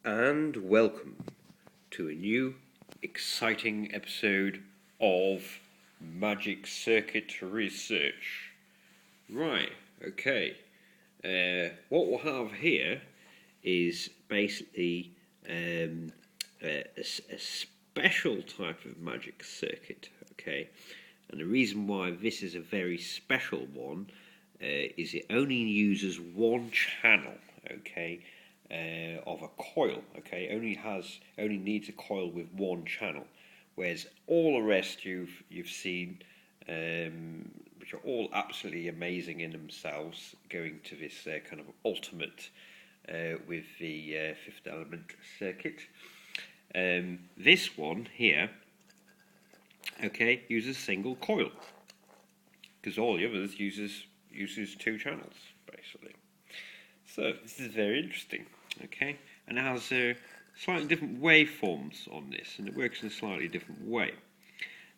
And welcome to a new exciting episode of Magic Circuit Research. Right, okay. What we'll have here is basically a special type of magic circuit, okay? And the reason why this is a very special one is it only uses one channel, okay? Of a coil, okay, only needs a coil with one channel, whereas all the rest you've seen, which are all absolutely amazing in themselves, going to this kind of ultimate with the fifth element circuit. This one here, okay, uses single coil because all the others uses two channels basically. So this is very interesting, okay, and it has slightly different waveforms on this, and it works in a slightly different way.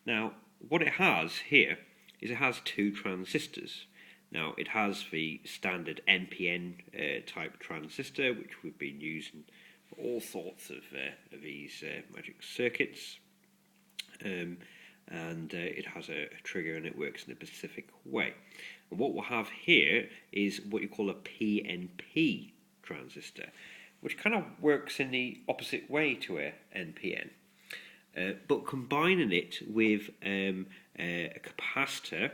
Now, what it has here is it has two transistors. Now, it has the standard NPN type transistor, which we've been using for all sorts of these magic circuits, and it has a trigger and it works in a specific way. And what we'll have here is what you call a PNP transistor, which kind of works in the opposite way to a NPN. But combining it with a capacitor,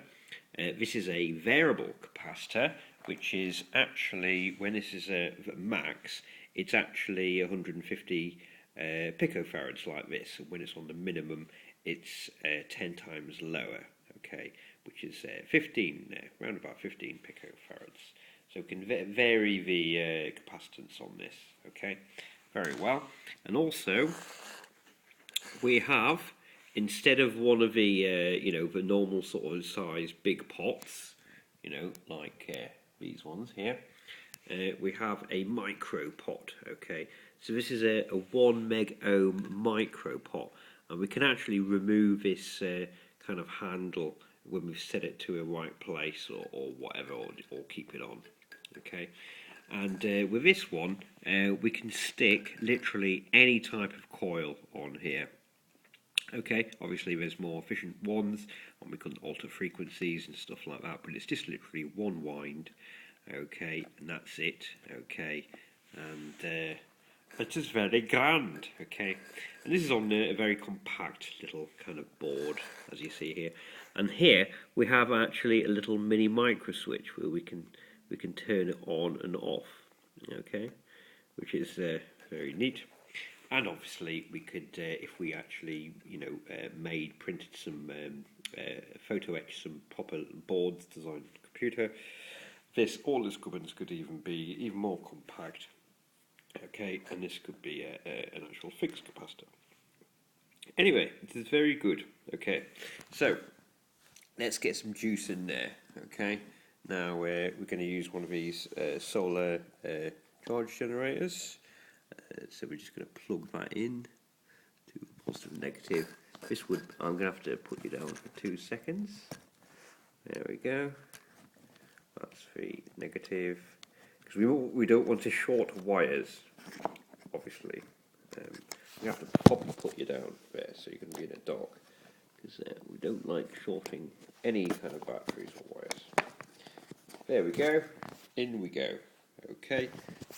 this is a variable capacitor, which is actually, when this is a max, it's actually 150 picofarads like this. When it's on the minimum, it's 10 times lower, okay, which is 15, around about 15 picofarads. So we can vary the capacitance on this, okay, very well. And also, we have, instead of one of the, the normal sort of size big pots, like these ones here, we have a micro pot, okay. So this is a 1 meg ohm micro pot, and we can actually remove this kind of handle when we've set it to a right place or whatever, or keep it on, okay. And with this one, we can stick literally any type of coil on here. Okay, obviously there's more efficient ones, and we can alter frequencies and stuff like that, but it's just literally one wind, okay, and that's it, okay, and it's just very grand, okay, and this is on a very compact little kind of board, as you see here, and here we have actually a little mini micro switch where we can turn it on and off, okay, which is very neat. And obviously we could, if we actually, printed some, photo etched some proper boards designed on the computer, all this gubbins could even be even more compact. Okay, and this could be an actual fixed capacitor. Anyway, this is very good. Okay, so let's get some juice in there. Okay, now we're going to use one of these solar charge generators. So we're just going to plug that in to positive and negative. I'm going to have to put you down for 2 seconds. There we go. That's the negative. Because we don't want to short wires, obviously. We have to properly put you down there so you can be in the dark. Because we don't like shorting any kind of batteries or wires. There we go. In we go. Okay.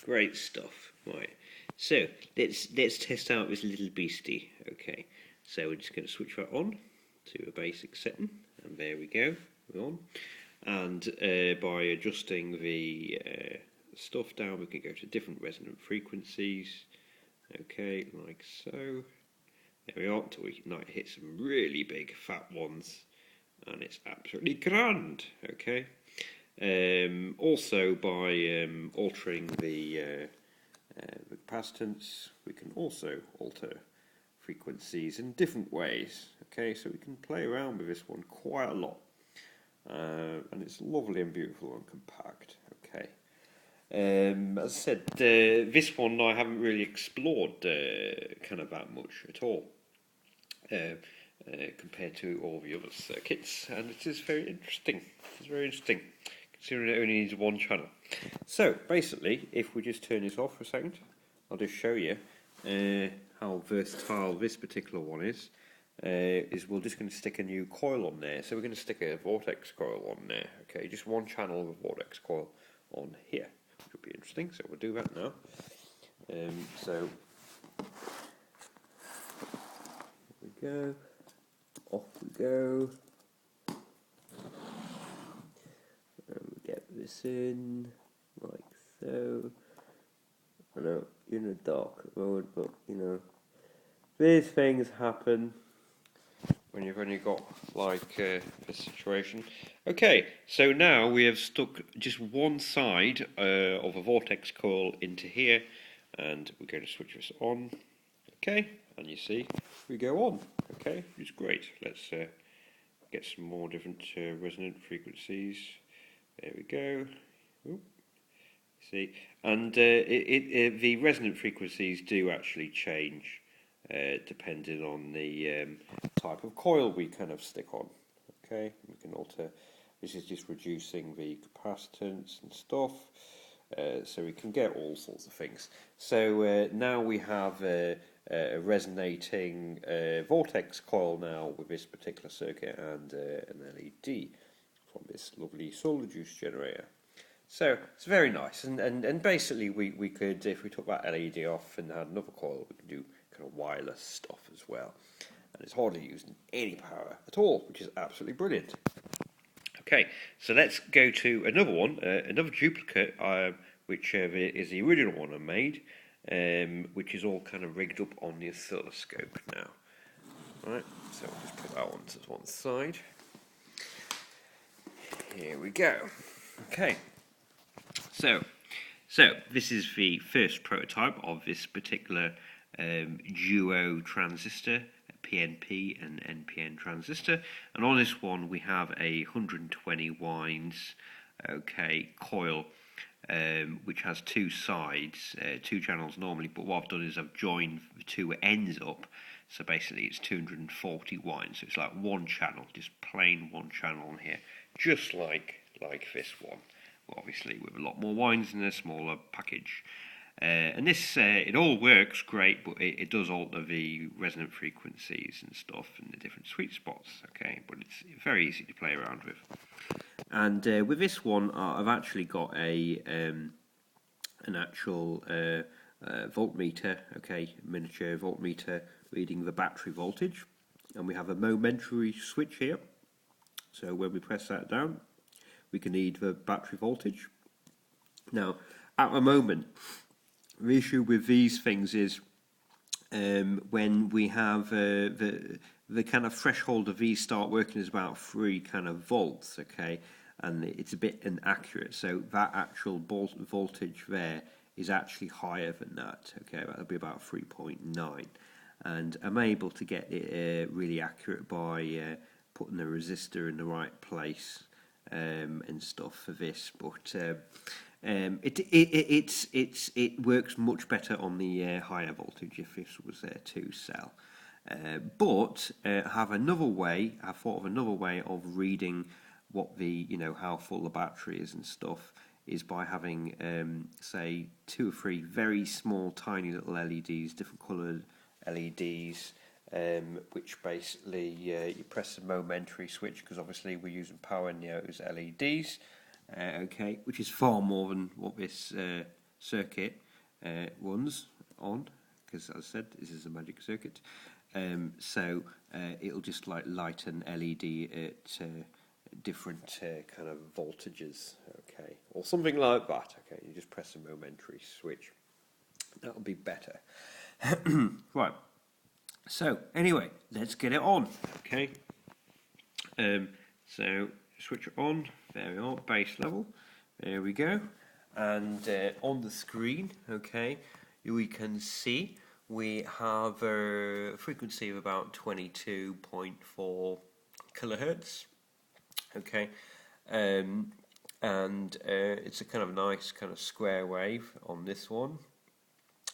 Great stuff. Right. So let's test out this little beastie. Okay, so we're just going to switch that on to a basic setting, and there we go, we're on. And by adjusting the stuff down, we can go to different resonant frequencies. Okay, like so. There we are, until we can hit some really big fat ones, and it's absolutely grand. Okay. Also by altering the capacitance, we can also alter frequencies in different ways. Okay, so we can play around with this one quite a lot, and it's lovely and beautiful and compact. Okay, as I said, this one I haven't really explored kind of that much at all compared to all the other circuits, and it is very interesting. It's very interesting, considering it only needs one channel. So basically, if we just turn this off for a second, I'll just show you how versatile this particular one is. We're just going to stick a new coil on there. So we're going to stick a vortex coil on there. Okay, just one channel of a vortex coil on here, which will be interesting. So we'll do that now. So here we go. Off we go. And we get this in like so. I know you're in a dark mode, but you know these things happen when you've only got like this situation. Okay, so now we have stuck just one side of a vortex coil into here, and we're going to switch this on. Okay, and you see we go on. Okay, which is great. Let's get some more different resonant frequencies. There we go. Ooh. See, and the resonant frequencies do actually change depending on the type of coil we kind of stick on. Okay, we can alter. This is just reducing the capacitance and stuff, so we can get all sorts of things. So now we have a resonating vortex coil now with this particular circuit and an LED from this lovely solar juice generator. So it's very nice, and basically we could, if we took that LED off and had another coil, we could do kind of wireless stuff as well, and it's hardly using any power at all, which is absolutely brilliant. Okay, so let's go to another one, another duplicate, which is the original one I made, which is all kind of rigged up on the oscilloscope now. Right, so we'll just put that one to one side. Here we go. Okay. So this is the first prototype of this particular duo transistor, PNP and NPN transistor, and on this one we have a 120 winds, okay, coil, which has two sides, two channels normally, but what I've done is I've joined the two ends up, so basically it's 240 winds, so it's like one channel, just plain one channel on here, just like this one. Obviously with a lot more winds in a smaller package, and this it all works great, but it does alter the resonant frequencies and stuff and the different sweet spots. Okay, but it's very easy to play around with. And with this one, I've actually got an actual voltmeter, okay, miniature voltmeter reading the battery voltage, and we have a momentary switch here. So when we press that down, we can read the battery voltage. Now, at the moment, the issue with these things is when we have the kind of threshold of these start working is about 3 kind of volts, okay, and it's a bit inaccurate. So that actual voltage there is actually higher than that. Okay, that'll be about 3.9, and I'm able to get it really accurate by putting the resistor in the right place. And stuff for this, but it works much better on the higher voltage if this was a 2-cell. But I thought of another way of reading what the how full the battery is and stuff is by having say 2 or 3 very small tiny little LEDs, different coloured LEDs. Which basically you press the momentary switch, because obviously we're using power in those LEDs, okay, which is far more than what this circuit runs on, because as I said, this is a magic circuit. So it'll just like light an LED at different kind of voltages, okay, or something like that. Okay, you just press the momentary switch. That'll be better. Right. So anyway, let's get it on. Okay. So switch it on. There we are, base level. There we go. And on the screen, okay, we can see we have a frequency of about 22.4 kilohertz. Okay. And it's a kind of nice kind of square wave on this one.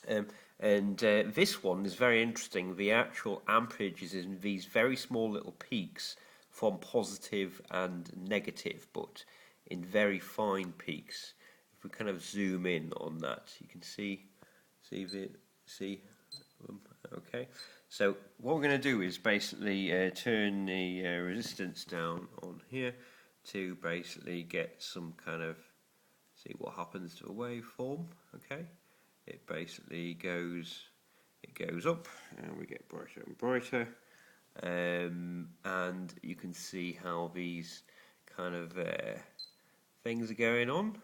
And this one is very interesting. The actual amperage is in these very small little peaks from positive and negative, but in very fine peaks. If we kind of zoom in on that, you can see see okay. So what we're going to do is basically turn the resistance down on here to basically get some kind of, see what happens to a waveform. Okay, it basically goes up and we get brighter and brighter, and you can see how these kind of things are going on.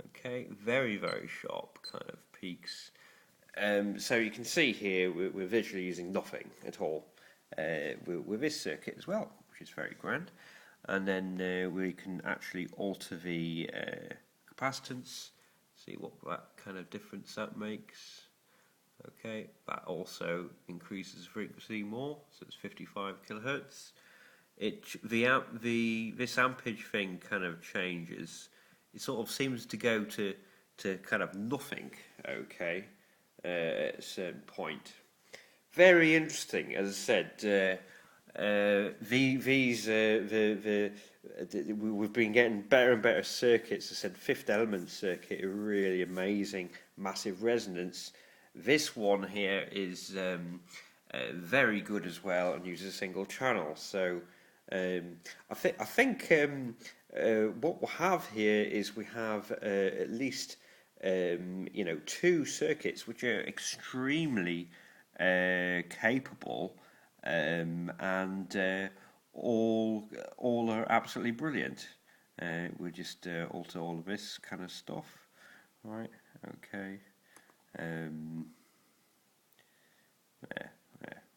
Okay, very sharp kind of peaks. So you can see here we're visually using nothing at all with this circuit as well, which is very grand. And then we can actually alter the capacitance, see what that kind of difference that makes. Okay, that also increases frequency more, so it's 55 kilohertz. This ampage thing kind of changes. It sort of seems to go to kind of nothing. Okay, at a certain point. Very interesting, as I said. We've been getting better and better circuits. I said fifth element circuit, a really amazing, massive resonance. This one here is very good as well and uses a single channel. So I think what we'll have here is we have at least two circuits which are extremely capable, and all are absolutely brilliant. We'll just alter all of this kind of stuff, right? Okay.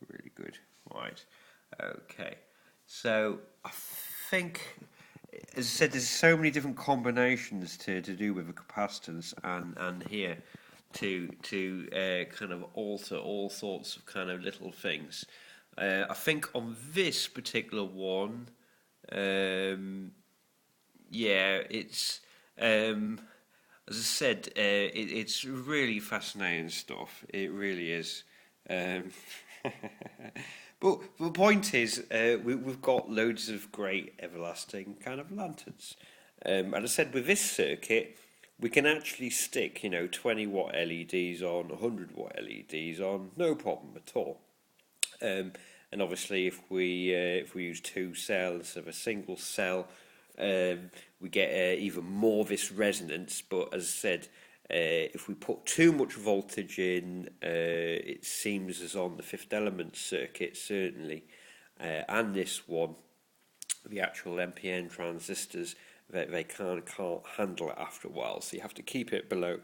Really good. Right. Okay. So I think, as I said, there's so many different combinations to do with the capacitance and here to kind of alter all sorts of kind of little things. I think on this particular one, it's as I said, it's really fascinating stuff. It really is. But the point is, we've got loads of great everlasting kind of lanterns. And I said with this circuit, we can actually stick, 20 watt LEDs on, 100 watt LEDs on, no problem at all. And obviously, if we use two cells of a single cell, we get even more of this resonance. But as I said, if we put too much voltage in, it seems as on the fifth element circuit certainly, and this one, the actual NPN transistors, they can't handle it after a while. So you have to keep it below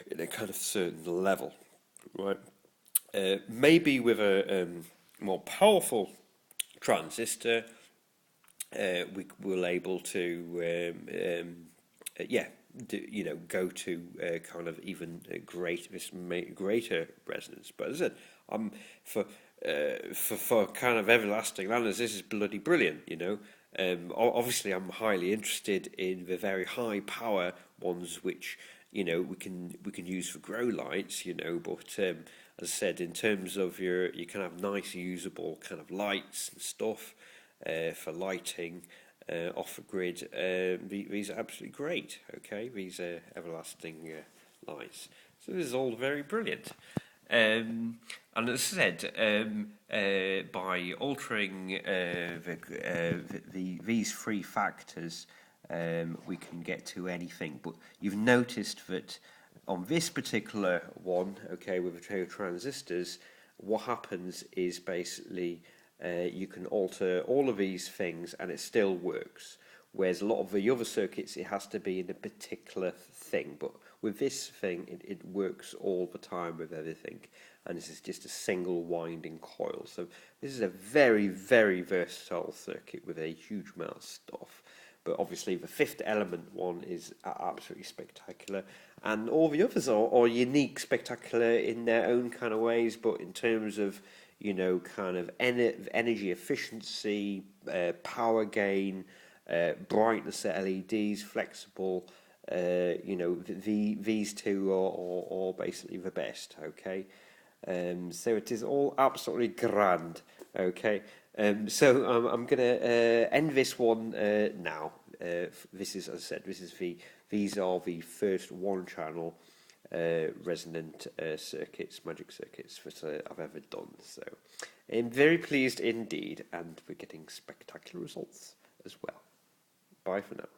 in a kind of certain level, right? Maybe with a more powerful transistor, we're able to go to kind of even greater resonance. But as I said, for kind of everlasting lanterns, this is bloody brilliant. Obviously, I'm highly interested in the very high power ones, which we can use for grow lights. But as I said, in terms of your kind of nice usable kind of lights and stuff for lighting off the grid, these are absolutely great. Okay, these are everlasting lights. So this is all very brilliant. And as I said, by altering these three factors, we can get to anything. But you've noticed that on this particular one, okay, with the two transistors, what happens is basically you can alter all of these things and it still works. Whereas a lot of the other circuits, it has to be in a particular thing. But with this thing, it works all the time with everything. And this is just a single winding coil. So this is a very versatile circuit with a huge amount of stuff. But obviously the fifth element one is absolutely spectacular. And all the others are unique, spectacular in their own kind of ways. But in terms of, kind of energy efficiency, power gain, brightness of LEDs, flexible, these two are basically the best, okay? So it is all absolutely grand, okay? So I'm going to end this one now. This is, as I said, these are the first one channel resonant circuits, magic circuits that I've ever done. So I'm very pleased indeed, and we're getting spectacular results as well. Bye for now.